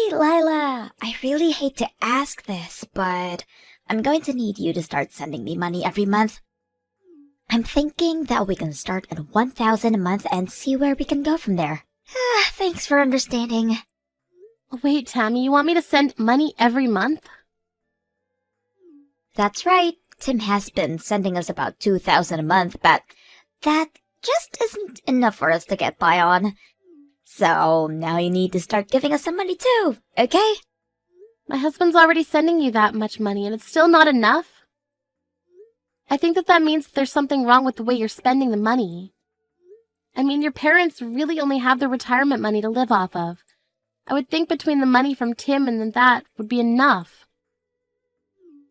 Hey, Lila, I really hate to ask this, but I'm going to need you to start sending me money every month. I'm thinking that we can start at 1,000 a month and see where we can go from there. Thanks for understanding. Wait, Tammy, you want me to send money every month? That's right. Tim has been sending us about 2,000 a month, but that just isn't enough for us to get by on. So now you need to start giving us some money too, okay? My husband's already sending you that much money, and it's still not enough. I think that means that there's something wrong with the way you're spending the money. I mean, your parents really only have their retirement money to live off of. I would think between the money from Tim and then that would be enough.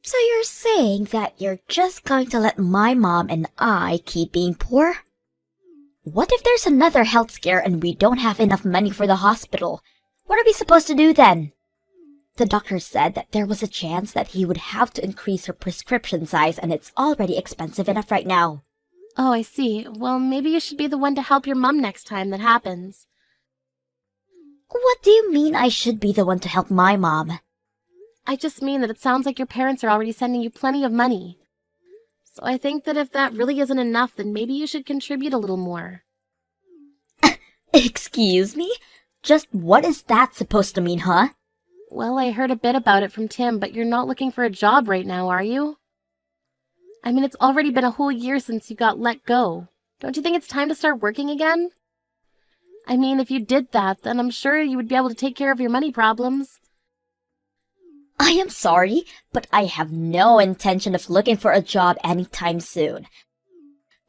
So you're saying that you're just going to let my mom and I keep being poor? What if there's another health scare and we don't have enough money for the hospital? What are we supposed to do then? The doctor said that there was a chance that he would have to increase her prescription size, and it's already expensive enough right now. Oh, I see. Well, maybe you should be the one to help your mom next time that happens. What do you mean I should be the one to help my mom? I just mean that it sounds like your parents are already sending you plenty of money. So I think that if that really isn't enough, then maybe you should contribute a little more. Excuse me? Just what is that supposed to mean, huh? Well, I heard a bit about it from Tim, but you're not looking for a job right now, are you? I mean, it's already been a whole year since you got let go. Don't you think it's time to start working again? I mean, if you did that, then I'm sure you would be able to take care of your money problems. I am sorry, but I have no intention of looking for a job anytime soon.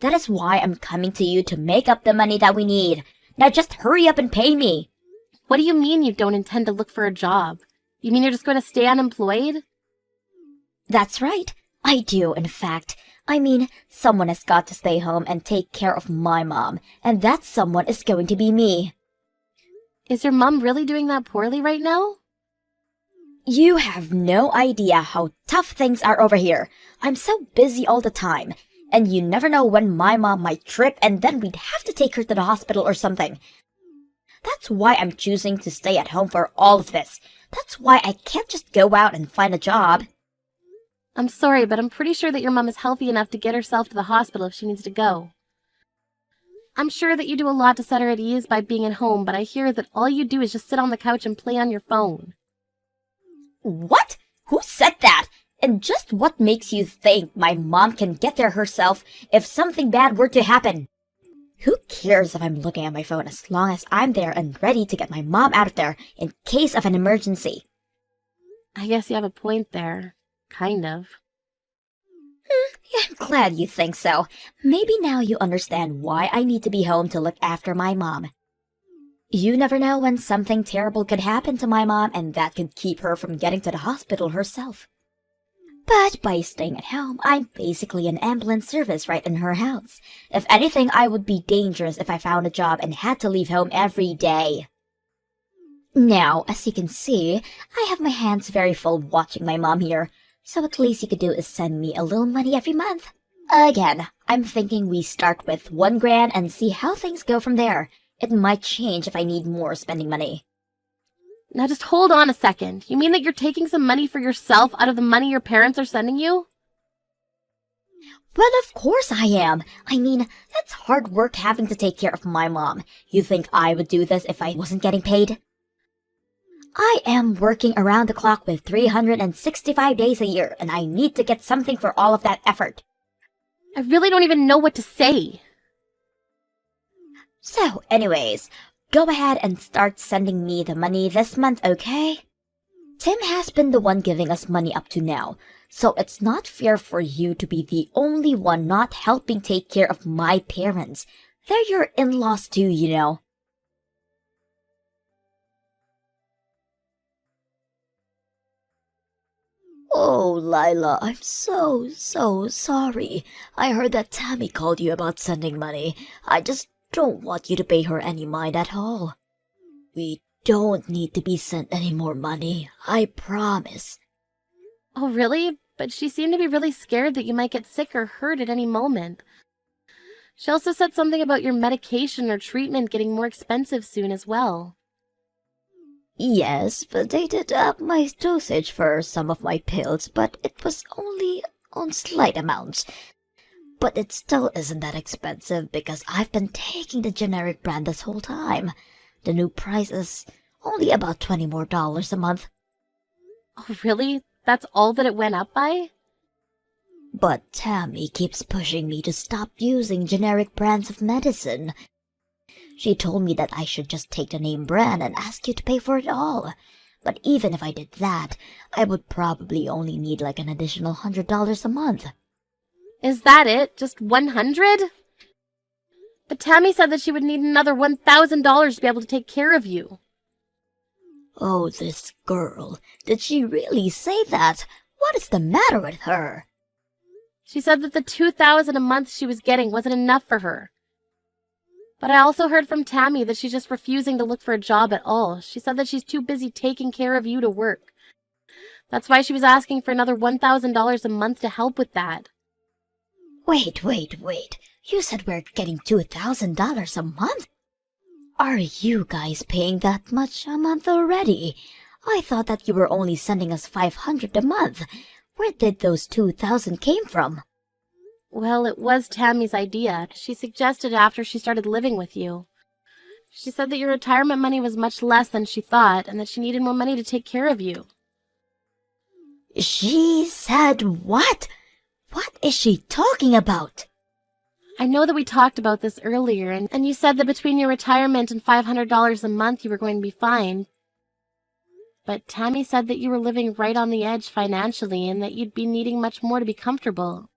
That is why I'm coming to you to make up the money that we need. Now just hurry up and pay me. What do you mean you don't intend to look for a job? You mean you're just going to stay unemployed? That's right. I do, in fact. I mean, someone has got to stay home and take care of my mom, and that someone is going to be me. Is your mom really doing that poorly right now? You have no idea how tough things are over here. I'm so busy all the time, and you never know when my mom might trip and then we'd have to take her to the hospital or something. That's why I'm choosing to stay at home for all of this. That's why I can't just go out and find a job. I'm sorry, but I'm pretty sure that your mom is healthy enough to get herself to the hospital if she needs to go. I'm sure that you do a lot to set her at ease by being at home, but I hear that all you do is just sit on the couch and play on your phone. What? Who said that? And just what makes you think my mom can get there herself if something bad were to happen? Who cares if I'm looking at my phone as long as I'm there and ready to get my mom out of there in case of an emergency? I guess you have a point there. Kind of. Yeah, I'm glad you think so. Maybe now you understand why I need to be home to look after my mom. You never know when something terrible could happen to my mom, and that could keep her from getting to the hospital herself. But by staying at home, I'm basically an ambulance service right in her house. If anything, I would be dangerous if I found a job and had to leave home every day. Now, as you can see, I have my hands very full watching my mom here, so at least you could do is send me a little money every month. Again, I'm thinking we start with $1,000 and see how things go from there. It might change if I need more spending money. Now just hold on a second. You mean that you're taking some money for yourself out of the money your parents are sending you? Well, of course I am. I mean, that's hard work having to take care of my mom. You think I would do this if I wasn't getting paid? I am working around the clock with 365 days a year, and I need to get something for all of that effort. I really don't even know what to say. So, anyways, go ahead and start sending me the money this month, okay? Tim has been the one giving us money up to now, so it's not fair for you to be the only one not helping take care of my parents. They're your in-laws too, you know. Oh, Lila, I'm so sorry. I heard that Tammy called you about sending money. I just don't want you to pay her any mind at all. We don't need to be sent any more money, I promise. Oh, really? But she seemed to be really scared that you might get sick or hurt at any moment. She also said something about your medication or treatment getting more expensive soon as well. Yes, but they did up my dosage for some of my pills, but it was only on slight amounts. But it still isn't that expensive because I've been taking the generic brand this whole time. The new price is only about $20 more a month. Oh, really? That's all that it went up by? But Tammy keeps pushing me to stop using generic brands of medicine. She told me that I should just take the name brand and ask you to pay for it all. But even if I did that, I would probably only need like an additional $100 a month. Is that it? Just 100? But Tammy said that she would need another $1,000 to be able to take care of you. Oh, this girl. Did she really say that? What is the matter with her? She said that the $2,000 a month she was getting wasn't enough for her. But I also heard from Tammy that she's just refusing to look for a job at all. She said that she's too busy taking care of you to work. That's why she was asking for another $1,000 a month to help with that. Wait. You said we're getting $2,000 a month? Are you guys paying that much a month already? I thought that you were only sending us $500 a month. Where did those $2,000 came from? Well, it was Tammy's idea. She suggested it after she started living with you. She said that your retirement money was much less than she thought and that she needed more money to take care of you. She said what? What is she talking about? I know that we talked about this earlier, and you said that between your retirement and $500 a month you were going to be fine. But Tammy said that you were living right on the edge financially and that you'd be needing much more to be comfortable.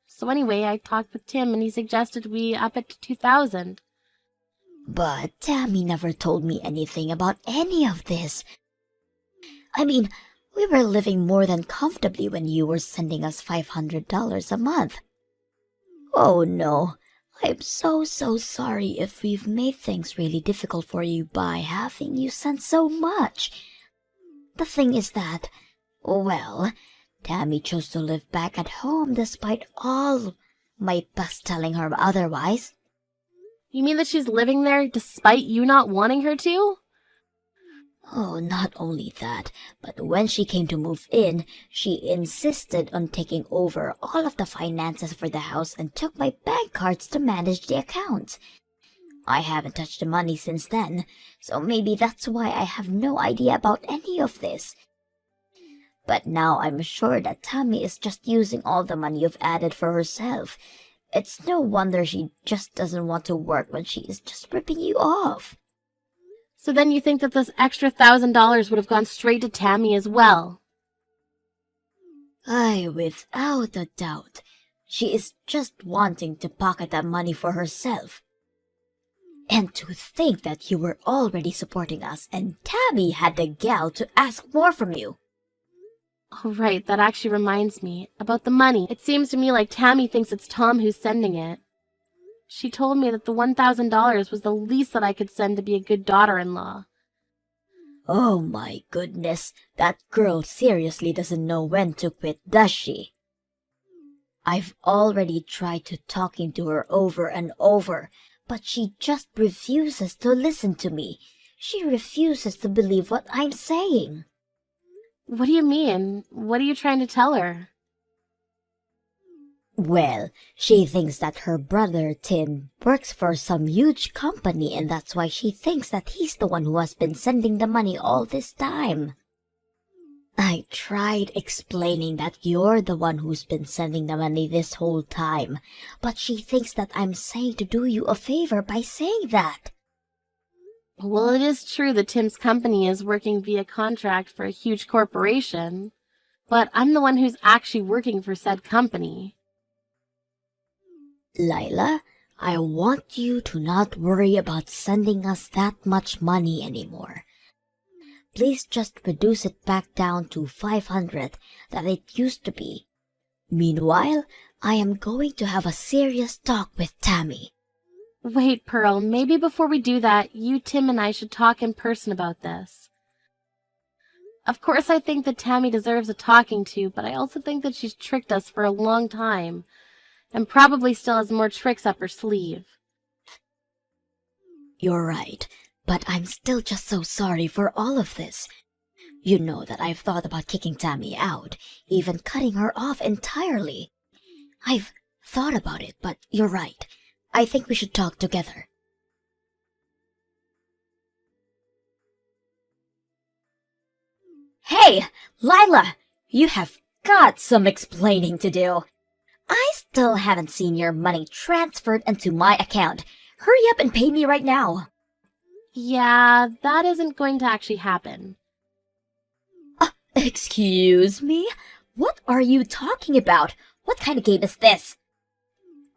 So anyway, I talked with Tim and he suggested we up it to $2,000. But Tammy never told me anything about any of this. I mean, we were living more than comfortably when you were sending us $500 a month. Oh no, I'm so sorry if we've made things really difficult for you by having you send so much. The thing is that, well, Tammy chose to live back at home despite all my best telling her otherwise. You mean that she's living there despite you not wanting her to? Oh, not only that, but when she came to move in, she insisted on taking over all of the finances for the house and took my bank cards to manage the account. I haven't touched the money since then, so maybe that's why I have no idea about any of this. But now I'm sure that Tammy is just using all the money you've added for herself. It's no wonder she just doesn't want to work when she is just ripping you off. So then you think that this extra $1,000 would have gone straight to Tammy as well? Aye, without a doubt. She is just wanting to pocket that money for herself. And to think that you were already supporting us and Tammy had the gall to ask more from you. Oh, right, that actually reminds me. About the money, it seems to me like Tammy thinks it's Tom who's sending it. She told me that the $1,000 was the least that I could send to be a good daughter-in-law. Oh my goodness, that girl seriously doesn't know when to quit, does she? I've already tried to talking to her over and over, but she just refuses to listen to me. She refuses to believe what I'm saying. What do you mean? What are you trying to tell her? Well, she thinks that her brother Tim works for some huge company and that's why she thinks that he's the one who has been sending the money all this time. I tried explaining that you're the one who's been sending the money this whole time, but she thinks that I'm saying to do you a favor by saying that. Well, it is true that Tim's company is working via contract for a huge corporation, but I'm the one who's actually working for said company. Lila, I want you to not worry about sending us that much money anymore. Please just reduce it back down to 500 that it used to be. Meanwhile, I am going to have a serious talk with Tammy. Wait, Pearl, maybe before we do that, you, Tim, and I should talk in person about this. Of course, I think that Tammy deserves a talking to, but I also think that she's tricked us for a long time, and probably still has more tricks up her sleeve. You're right. But I'm still just so sorry for all of this. You know that I've thought about kicking Tammy out, even cutting her off entirely. I've thought about it, but you're right. I think we should talk together. Hey, Lila! You have got some explaining to do. I still haven't seen your money transferred into my account. Hurry up and pay me right now. Yeah, that isn't going to actually happen. Excuse me? What are you talking about? What kind of game is this?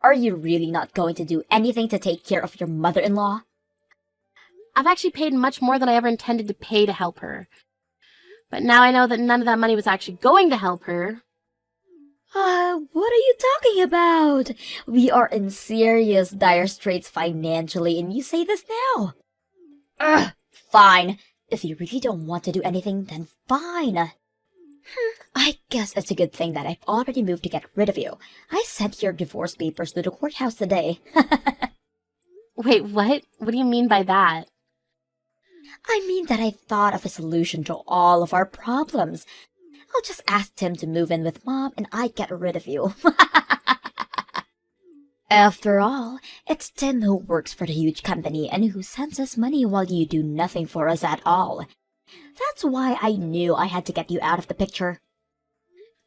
Are you really not going to do anything to take care of your mother-in-law? I've actually paid much more than I ever intended to pay to help her. But now I know that none of that money was actually going to help her. What are you talking about? We are in serious dire straits financially and you say this now? Fine. If you really don't want to do anything, then fine. I guess it's a good thing that I've already moved to get rid of you. I sent your divorce papers to the courthouse today. Wait, what? What do you mean by that? I mean that I thought of a solution to all of our problems. I'll just ask Tim to move in with Mom and I'd get rid of you. After all, it's Tim who works for the huge company and who sends us money while you do nothing for us at all. That's why I knew I had to get you out of the picture.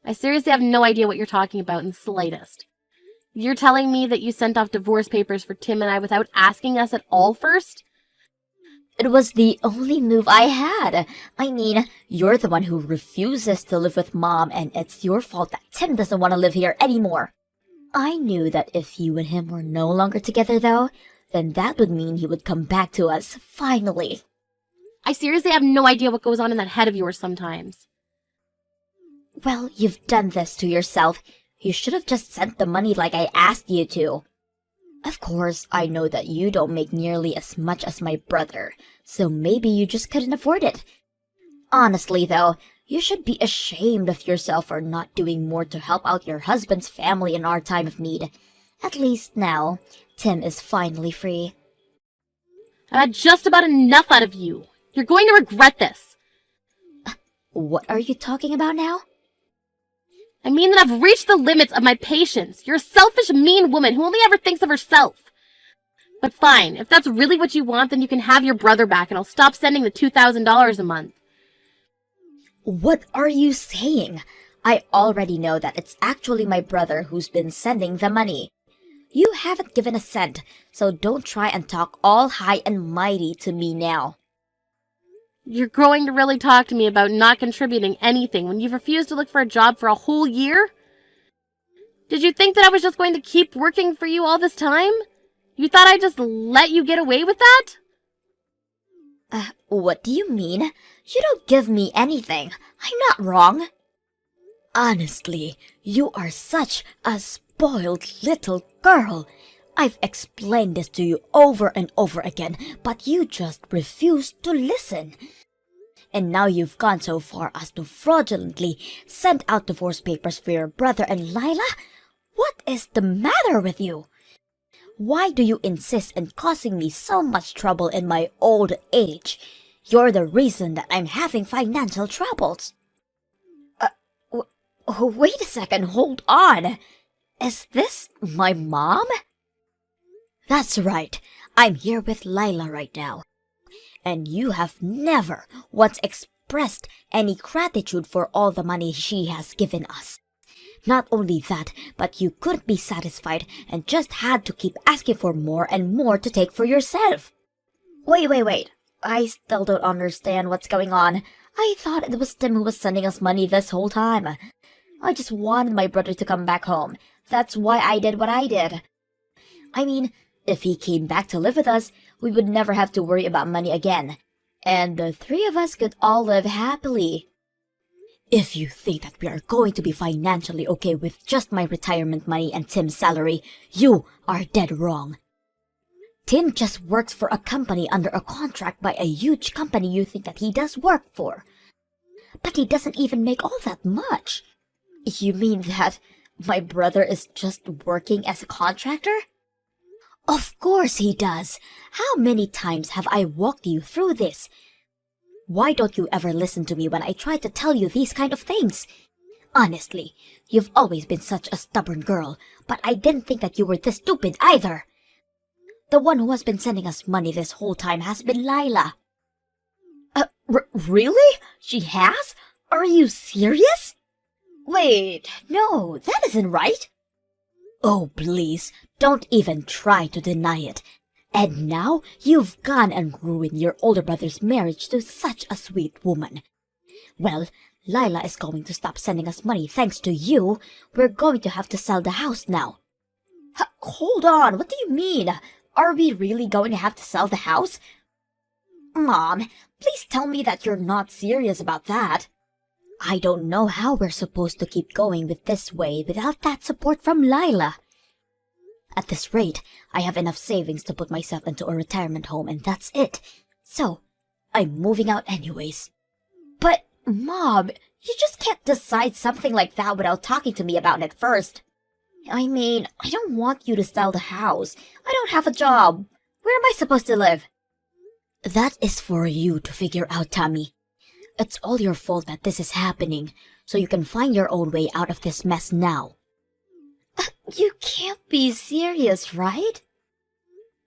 I seriously have no idea what you're talking about in the slightest. You're telling me that you sent off divorce papers for Tim and I without asking us at all first? It was the only move I had. I mean, you're the one who refuses to live with Mom, and it's your fault that Tim doesn't want to live here anymore. I knew that if you and him were no longer together, though, then that would mean he would come back to us, finally. I seriously have no idea what goes on in that head of yours sometimes. Well, you've done this to yourself. You should have just sent the money like I asked you to. Of course, I know that you don't make nearly as much as my brother, so maybe you just couldn't afford it. Honestly, though, you should be ashamed of yourself for not doing more to help out your husband's family in our time of need. At least now, Tim is finally free. I've had just about enough out of you. You're going to regret this. What are you talking about now? I mean that I've reached the limits of my patience. You're a selfish, mean woman who only ever thinks of herself. But fine, if that's really what you want, then you can have your brother back and I'll stop sending the $2,000 a month. What are you saying? I already know that it's actually my brother who's been sending the money. You haven't given a cent, so don't try and talk all high and mighty to me now. You're going to really talk to me about not contributing anything when you've refused to look for a job for a whole year? Did you think that I was just going to keep working for you all this time? You thought I'd just let you get away with that? What do you mean? You don't give me anything. I'm not wrong. Honestly, you are such a spoiled little girl. I've explained this to you over and over again, but you just refuse to listen. And now you've gone so far as to fraudulently send out divorce papers for your brother and Lila? What is the matter with you? Why do you insist on causing me so much trouble in my old age? You're the reason that I'm having financial troubles. Wait a second, hold on. Is this my mom? That's right, I'm here with Lila right now. And you have never once expressed any gratitude for all the money she has given us. Not only that, but you couldn't be satisfied and just had to keep asking for more and more to take for yourself. Wait. I still don't understand what's going on. I thought it was Tim who was sending us money this whole time. I just wanted my brother to come back home. That's why I did what I did. I mean, if he came back to live with us, we would never have to worry about money again. And the three of us could all live happily. If you think that we are going to be financially okay with just my retirement money and Tim's salary, you are dead wrong. Tim just works for a company under a contract by a huge company you think that he does work for. But he doesn't even make all that much. You mean that my brother is just working as a contractor? Of course he does. How many times have I walked you through this? Why don't you ever listen to me when I try to tell you these kind of things? Honestly, you've always been such a stubborn girl, but I didn't think that you were this stupid either. The one who has been sending us money this whole time has been Lila. Really? She has? Are you serious? Wait, no, that isn't right. Oh, please, don't even try to deny it. And now you've gone and ruined your older brother's marriage to such a sweet woman. Well, Lila is going to stop sending us money thanks to you. We're going to have to sell the house now. Hold on, what do you mean? Are we really going to have to sell the house? Mom, please tell me that you're not serious about that. I don't know how we're supposed to keep going with this way without that support from Lila. At this rate, I have enough savings to put myself into a retirement home and that's it. So, I'm moving out anyways. But, Mom, you just can't decide something like that without talking to me about it first. I mean, I don't want you to sell the house. I don't have a job. Where am I supposed to live? That is for you to figure out, Tammy. It's all your fault that this is happening, so you can find your own way out of this mess now. You can't be serious, right?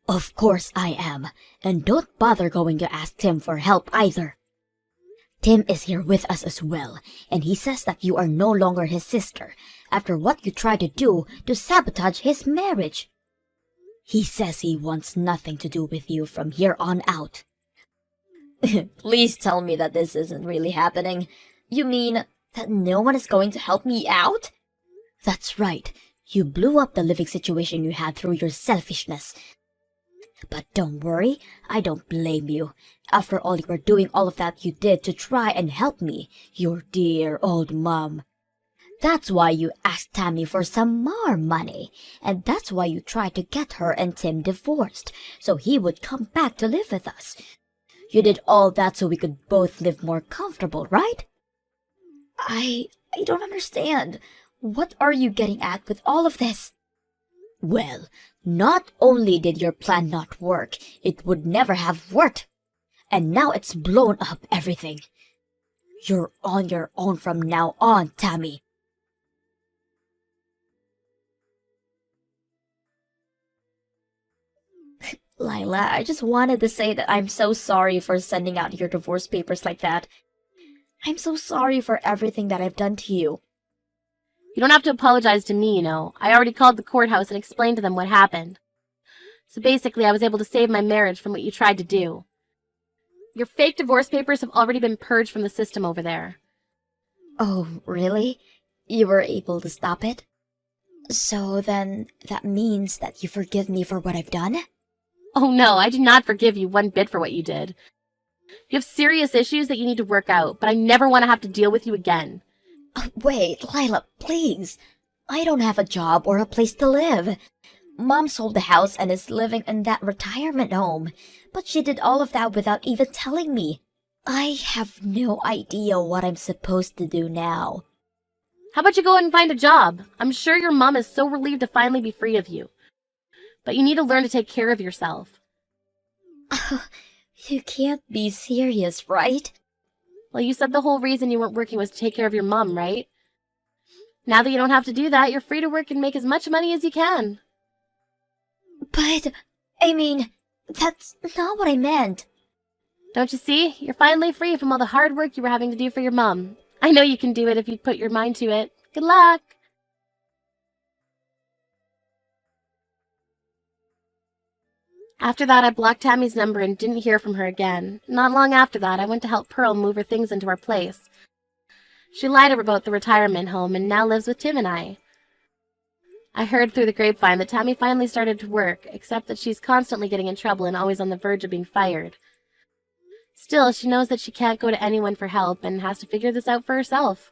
Of course I am, and don't bother going to ask Tim for help either. Tim is here with us as well, and he says that you are no longer his sister after what you tried to do to sabotage his marriage. He says he wants nothing to do with you from here on out. Please tell me that this isn't really happening. You mean that no one is going to help me out? That's right. You blew up the living situation you had through your selfishness. But don't worry, I don't blame you. After all, you were doing all of that you did to try and help me, your dear old mom. That's why you asked Tammy for some more money, and that's why you tried to get her and Tim divorced, so he would come back to live with us. You did all that so we could both live more comfortable, right? I don't understand. What are you getting at with all of this? Well, not only did your plan not work, it would never have worked. And now it's blown up everything. You're on your own from now on, Tammy. Lila, I just wanted to say that I'm so sorry for sending out your divorce papers like that. I'm so sorry for everything that I've done to you. You don't have to apologize to me, you know. I already called the courthouse and explained to them what happened. So basically, I was able to save my marriage from what you tried to do. Your fake divorce papers have already been purged from the system over there. Oh, really? You were able to stop it? So then, that means that you forgive me for what I've done? Oh no, I do not forgive you one bit for what you did. You have serious issues that you need to work out, but I never want to have to deal with you again. Wait, Lila, please. I don't have a job or a place to live. Mom sold the house and is living in that retirement home, but she did all of that without even telling me. I have no idea what I'm supposed to do now. How about you go out and find a job? I'm sure your mom is so relieved to finally be free of you. But you need to learn to take care of yourself. You can't be serious, right? Well, you said the whole reason you weren't working was to take care of your mom, right? Now that you don't have to do that, you're free to work and make as much money as you can. But, I mean, that's not what I meant. Don't you see? You're finally free from all the hard work you were having to do for your mom. I know you can do it if you put your mind to it. Good luck! After that, I blocked Tammy's number and didn't hear from her again. Not long after that, I went to help Pearl move her things into our place. She lied about the retirement home and now lives with Tim and I. I heard through the grapevine that Tammy finally started to work, except that she's constantly getting in trouble and always on the verge of being fired. Still, she knows that she can't go to anyone for help and has to figure this out for herself.